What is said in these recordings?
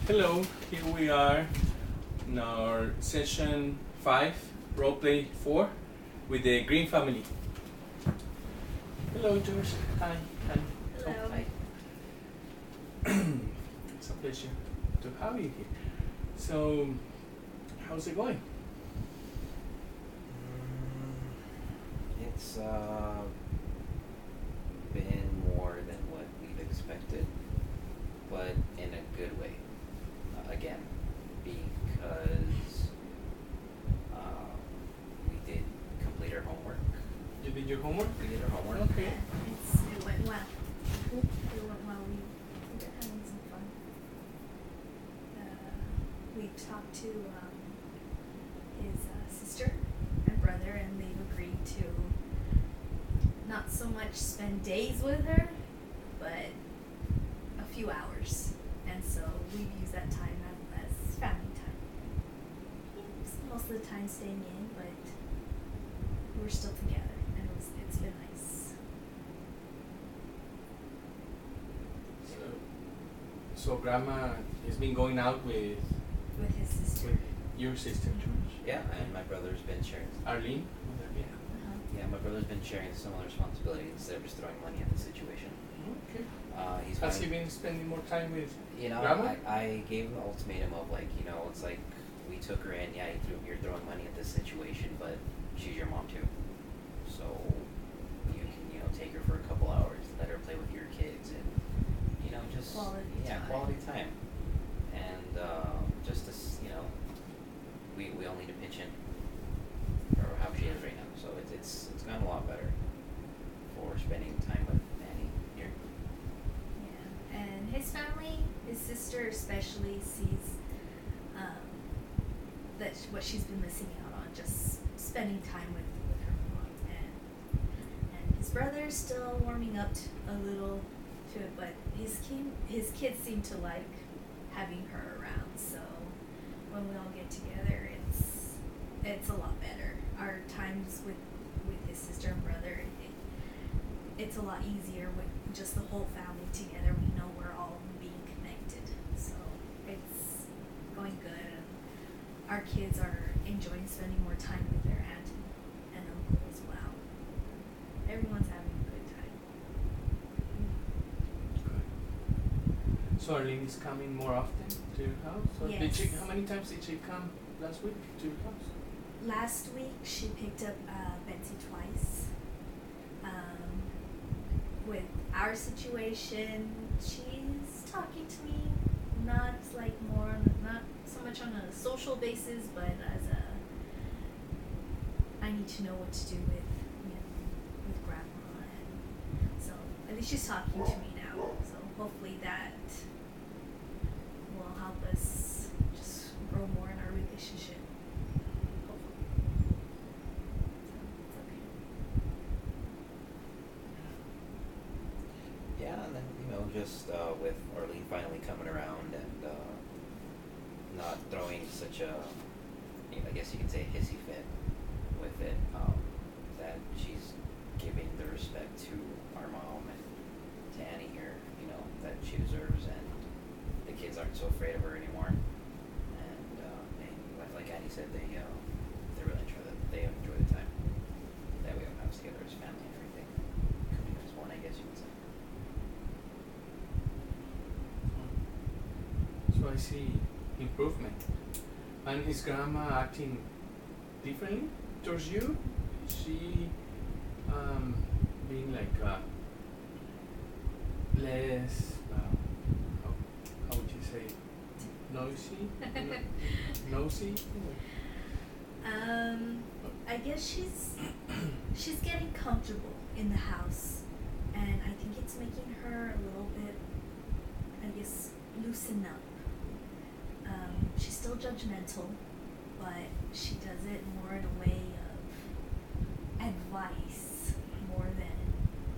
Hello, here we are in our session 5, roleplay 4, with the Green family. Hello, George. Hi. Hello. Hi. It's a pleasure to have you here. So, how's it going? It's been more than what we've expected, but in a good way. Again, because we did complete our homework. You did your homework? We did our homework. Okay. It went well. It went well. We were having some fun. We talked to his sister and brother, and they've agreed to not so much spend days with her, but a few hours. And so we've used that time as family time. Most of the time staying in, but we're still together, and it's been nice. So Grandma has been going out with With his sister. your sister, George. Yeah, and my brother's been sharing. Arlene? Yeah, my brother's been sharing similar responsibilities instead of just throwing money at the situation. Okay. He's Has he going- been spending more time with Grandma? Grandma? I gave him an ultimatum of it's like we took her in, yeah, you're throwing money at this situation, but she's your mom too. So you can, take her for a couple hours, let her play with your kids and, just quality time. And just this, we all need to pitch in for how she is right now. So it's gotten a lot better for spending time with Annie here. Yeah, and his family, his sister especially, sees that what she's been missing out on, just spending time with her mom, and his brother's still warming up a little to it, but his kids seem to like having her around. So when we all get together, it's a lot better. Our times with his sister and brother, it's a lot easier with just the whole family together. We know we're all being connected, so it's going good. And our kids are enjoying spending more time with their aunt and uncle as well. Everyone's having a good time. Good. So Arlene is coming more often to your house? Or Yes. how many times did she come last week to your house? Last week she picked up Betsy twice. With our situation, she's talking to me, not so much on a social basis, but as I need to know what to do with Grandma, and so at least she's talking to me now. So hopefully that will help us just grow more in our relationship. Yeah, and then just with Arlene finally coming around and not throwing such a, I guess you could say, hissy fit with it, that she's giving the respect to our mom and to Annie here, that she deserves, and the kids aren't so afraid of her anymore. And like Annie said, they really enjoy the time that we all have together as family and everything, coming as one, I guess you would say. So I see improvement. And is Grandma acting differently towards you? Is she being less, how would you say, noisy? Nosy? I guess she's getting comfortable in the house, and I think it's making her a little bit, I guess, loosen up. She's still judgmental, but she does it more in a way of advice more than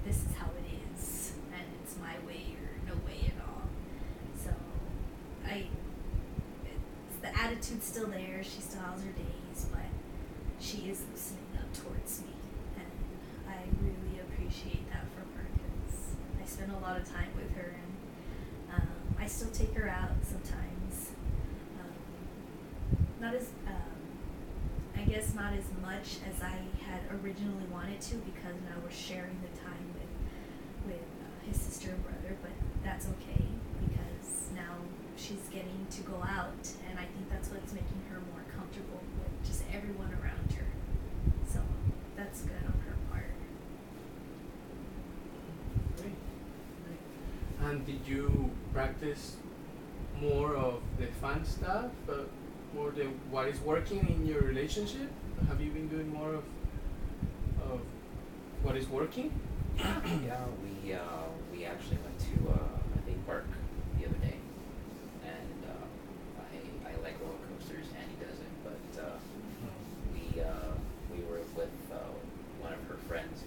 this is how it is and it's my way or no way at all. So the attitude's still there. She still has her days, but she is loosening up towards me, and I really appreciate that from her because I spend a lot of time with her, and I still take her out sometimes. Not as, I guess not as much as I had originally wanted to, because now we're sharing the time with his sister and brother, but that's okay because now she's getting to go out, and I think that's what's making her more comfortable with just everyone around her. So that's good on her part. Great. Great. And did you practice more of the fun stuff, more the what is working in your relationship? Have you been doing more of what is working? Yeah, we actually went to a theme park the other day, and I like roller coasters. Annie doesn't, but we were with one of her friends,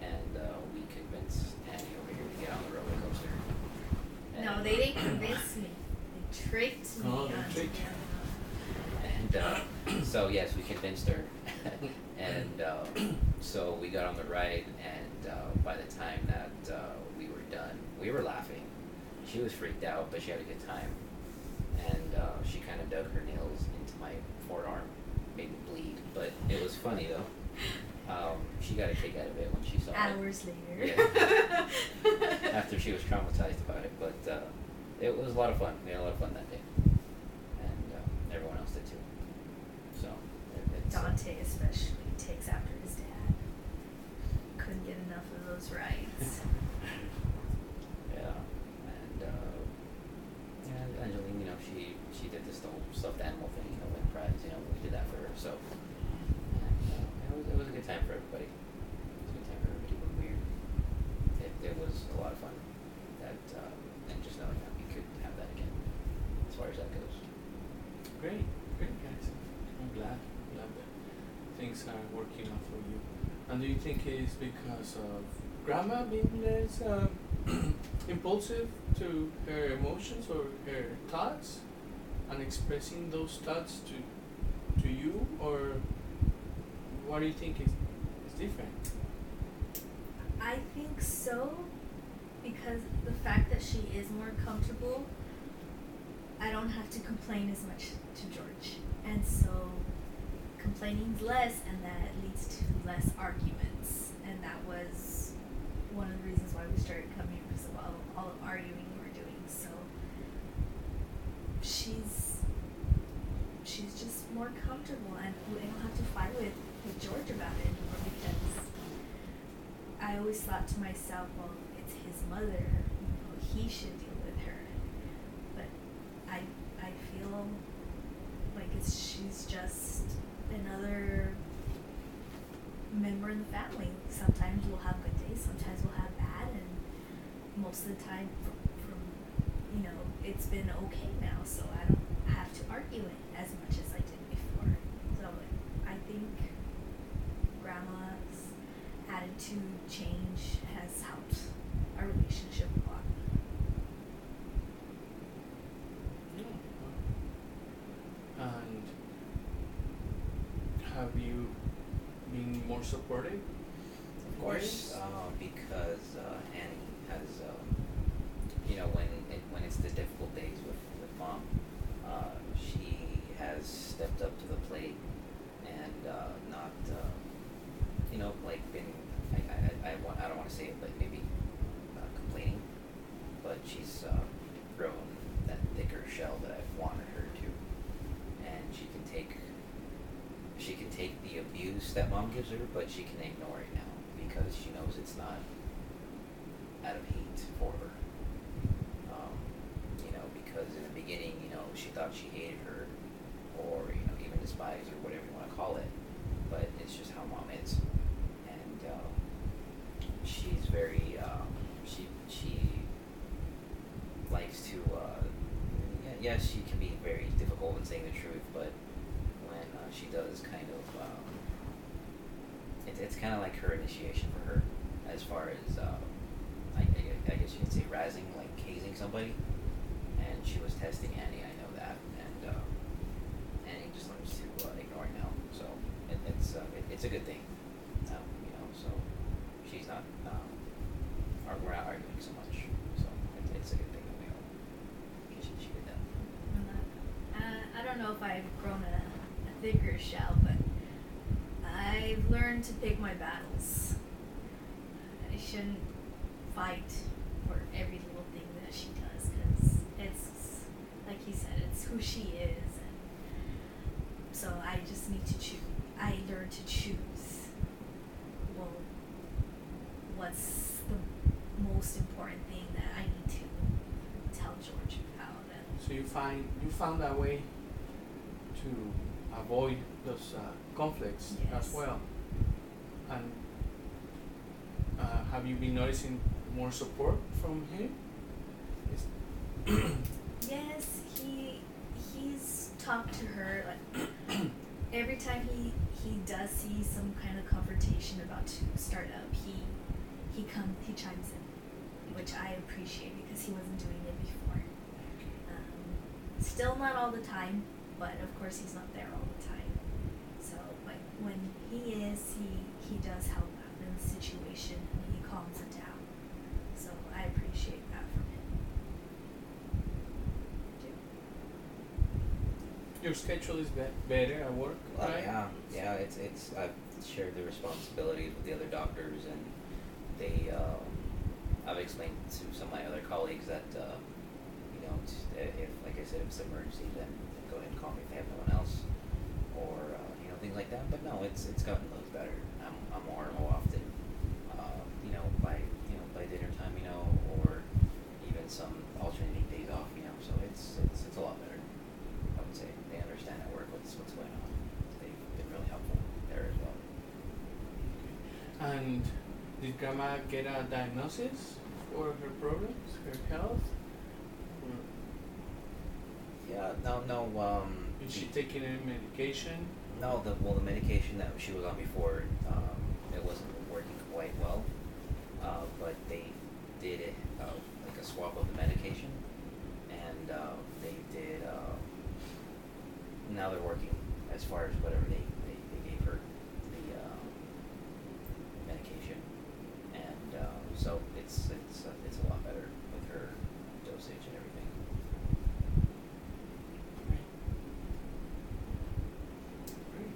and we convinced Annie over here to get on the roller coaster. No, And, they didn't convince me. They tricked me. Oh, they onto tricked you. And so yes, we convinced her, and so we got on the ride, and by the time that we were done, we were laughing. She was freaked out, but she had a good time, and she kind of dug her nails into my forearm, made me bleed, but it was funny though. She got a kick out of it when she saw it. Hours later. Yeah. After she was traumatized about it, but it was a lot of fun. We had a lot of fun that day, and everyone else did too. So it's Dante especially takes after his dad. Couldn't get enough of those rides. yeah, and yeah, Angeline, you know, she did this whole stuffed animal thing, you know, win prize, you know, we did that for her. So and it was a good time for everybody. It was a good time for everybody. But it was a lot of fun. That and just knowing that we could have that again, as far as that goes. Great, great guys. I'm glad that things are working out for you. And do you think it's because of grandma being less impulsive to her emotions or her thoughts, and expressing those thoughts to you, or what do you think is different? I think so, because the fact that she is more comfortable, I don't have to complain as much to George. And so complaining less, and that leads to less arguments. And that was one of the reasons why we started coming here, because of all the arguing we were doing. So she's just more comfortable, and I don't have to fight with George about it anymore, because I always thought to myself, well, it's his mother, he should deal with her. But I feel like she's just another member in the family. Sometimes we'll have good days, sometimes we'll have bad, and most of the time from it's been okay now, so I don't have to argue it as much as I did before. So I think grandma's attitude change has helped our relationship a lot. Yeah. And have you been more supportive? Of course, because Annie has, when it's the difficult days with mom, she has stepped up to the plate and not, been, I don't want to say it, but maybe complaining, but she's grown that thicker shell that I've wanted her to, and she can take the abuse that mom gives her, but she can ignore it now because she knows it's not out of hate for her. Because in the beginning, she thought she hated her, or even despised, or whatever you want to call it, but it's just how mom is, and she's very she likes to yes, she can be very difficult in saying the truth, but when she does kind of it's kind of like her initiation for her, as far as I guess you could say razzing, like hazing somebody, and she was testing Annie, I know that, and Annie just learns to ignore it now, so it's a good thing now, so she's not we're not arguing so much, so it's a good thing that we all if I've grown a thicker shell, but I've learned to pick my battles. I shouldn't fight for every little thing that she does, because it's, like you said, it's who she is, and so I just need to choose. I learn to choose, well, what's the most important thing that I need to tell George about. And So you found a way to avoid those conflicts as Yes. well. And have you been noticing more support from him? Is- yes, he's talked to her like every time he does see some kind of confrontation about to start up, he chimes in, which I appreciate because he wasn't doing it before. Still not all the time, but of course he's not there all the time. So, but when he is, he does help out in the situation and he calms it down. So I appreciate that from him. Too. Your schedule is better at work, Well, right? yeah. It's I've shared the responsibilities with the other doctors, and they I've explained to some of my other colleagues that if, like I said, if it's an emergency, then go ahead and call me if they have no one else, or things like that. But no, it's gotten loads better. I'm more often, by dinner time, or even some alternating days off, So it's a lot better. I would say they understand at work what's going on. They've been really helpful there as well. And did Grandma get a diagnosis for her problems, her health? Or Yeah, no. is she taking any medication? No, the medication that she was on before, it wasn't working quite well. But they did it like a swap of the medication, and they did. Now they're working as far as whatever they gave her the medication, and so it's a lot better with her dosage and everything. Great.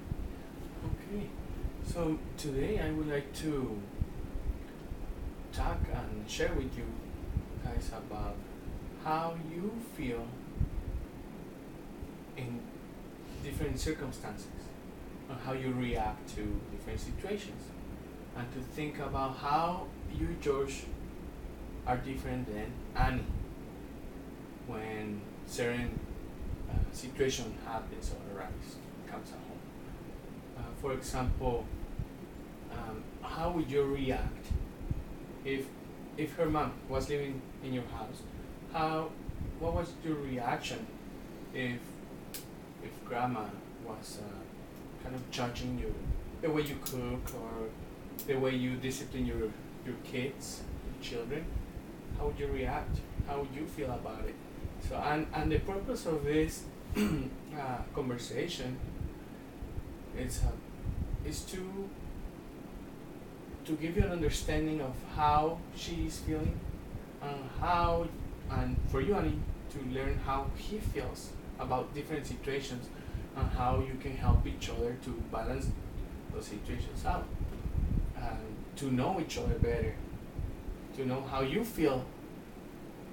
Okay. So today I would like to talk and share with you guys about how you feel in different circumstances and how you react to different situations, and to think about how you, George, are different than Annie when certain situation happens or arrives, comes at home. For example, how would you react if her mom was living in your house? What was your reaction if Grandma was kind of judging you, the way you cook or the way you discipline your kids, your children? How would you react? How would you feel about it? So and the purpose of this conversation is to give you an understanding of how she is feeling, and for you, Annie, to learn how he feels about different situations, and how you can help each other to balance those situations out, and to know each other better, to know how you feel,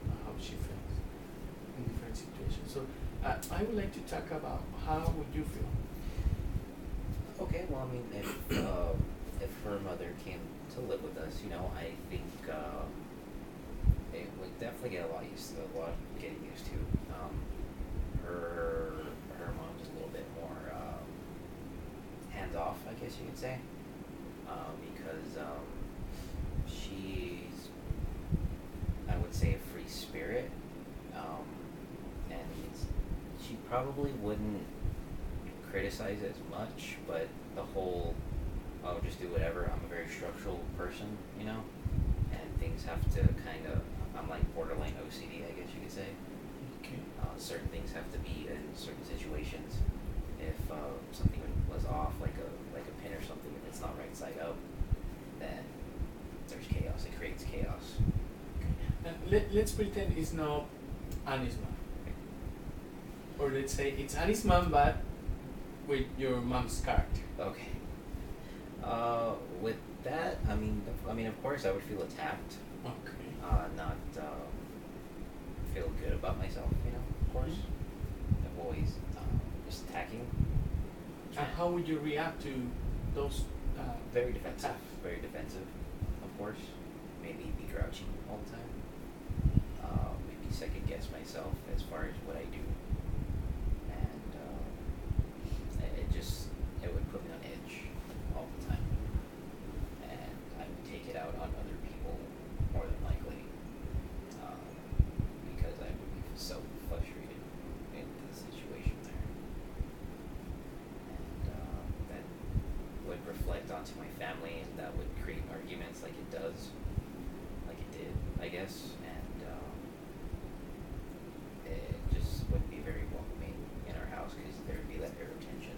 and how she feels in different situations. So I would like to talk about how would you feel. Okay, well, I mean, if her mother came to live with us, I think it would definitely get a lot getting used to. Her mom's a little bit more hands off, I guess you could say, because she's, I would say, a free spirit, and she probably wouldn't criticize as much, but the whole, I'll just do whatever. I'm a very structural person, and things have to kind of, I'm like borderline OCD, I guess you could say. Okay. Certain things have to be in certain situations. If something was off, like a pin or something, and it's not right side up, then there's chaos. It creates chaos. Let's pretend it's not Annie's mom. Or let's say it's Annie's mom, but with your mom's character. Okay. With that, I mean, of course, I would feel attacked. Okay. Not feel good about myself. You know, of course. I'm always just attacking. And how would you react to those? Very defensive. attacks? Very defensive, of course. Maybe be grouchy all the time. Maybe second guess myself as far as what I do. And it would put me on edge all the time. And I would take it out on other people more than likely. Because I would be so frustrated in the situation there. And that would reflect onto my family, and that would create arguments like it does, like it did, I guess. And it just wouldn't be very welcoming in our house because there would be that air of tension.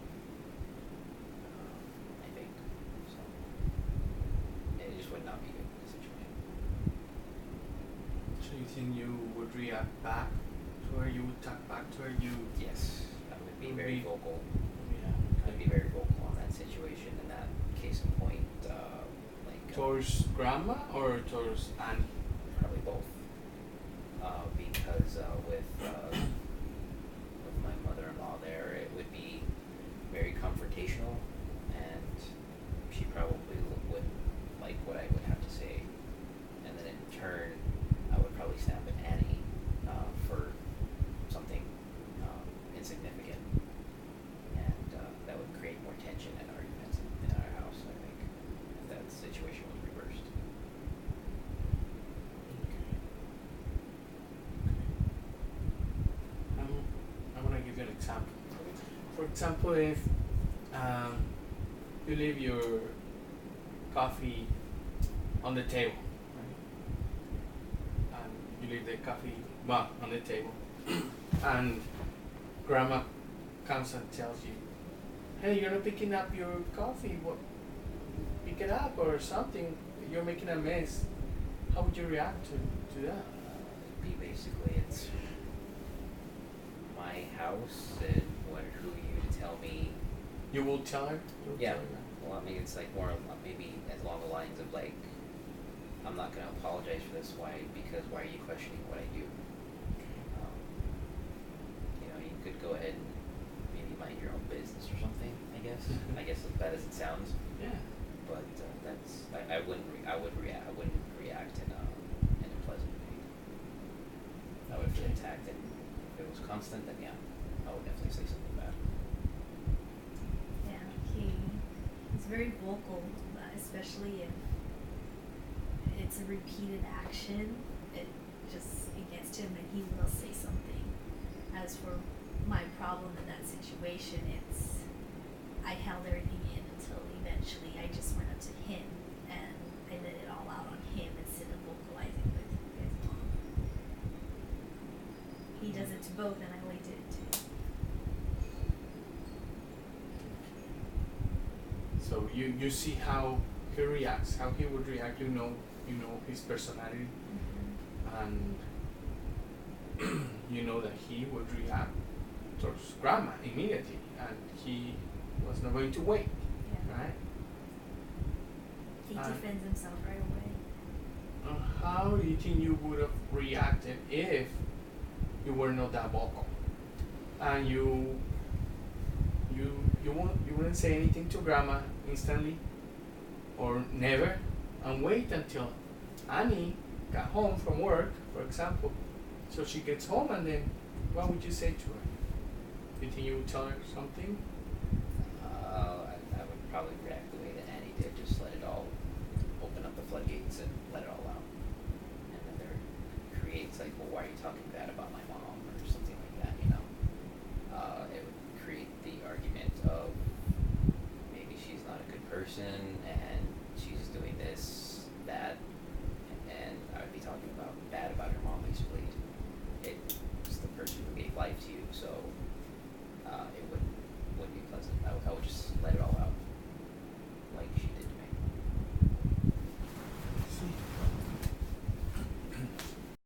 I think so. It just would not be good in the situation. So you think you would react back to her? You would talk back to her? Yes, I would be Would very be- vocal. Yeah. I'd be very vocal on that situation, in that case in point, like Towards grandma or towards Annie? probably both. Because with my mother-in-law there, it would be very confrontational, and she probably wouldn't like what I would have to say. And then in turn, I would probably snap at Annie for something insignificant, and that would create more tension and arguments in our house, I think, if that situation was reversed. I want to give you an example. For example, if you leave your coffee on the table, right? And you leave the coffee mug on the table, and grandma comes and tells you, "Hey, you're not picking up your coffee. What? Pick it up or something. You're making a mess." How would you react to that? Be basically, it's my house, and who you to tell me. You will tell her. You will Yeah. tell her that? Well, I mean, it's like more maybe as along the lines of like, I'm not gonna apologize for this. Why? Because why are you questioning what I do? You know, you could go ahead and maybe mind your own business or something. I guess. Mhm. I guess as bad as it sounds, Yeah. but I wouldn't react. I wouldn't react in a pleasant way. I would feel Okay. attacked, and if it was constant, then yeah, I would definitely say something bad. Yeah, he's very vocal, especially if it's a repeated action. It just it gets to him, and he will say something. As for my problem in that situation, it's I held everything in until eventually I just went up to him and I let it all out on him instead of vocalizing with his mom. He does it to both, and I only did it to him. So you see how he reacts, how he would react. You know his personality, and you know that he would react towards grandma immediately, and he was not going to wait, Yeah. right? He Uh, defends himself right away. How do you think you would have reacted if you were not that vocal, and you wouldn't say anything to grandma instantly, or never, and wait until Annie got home from work, for example, so she gets home, and then what would you say to her? Do you think you would tell her something? I would probably react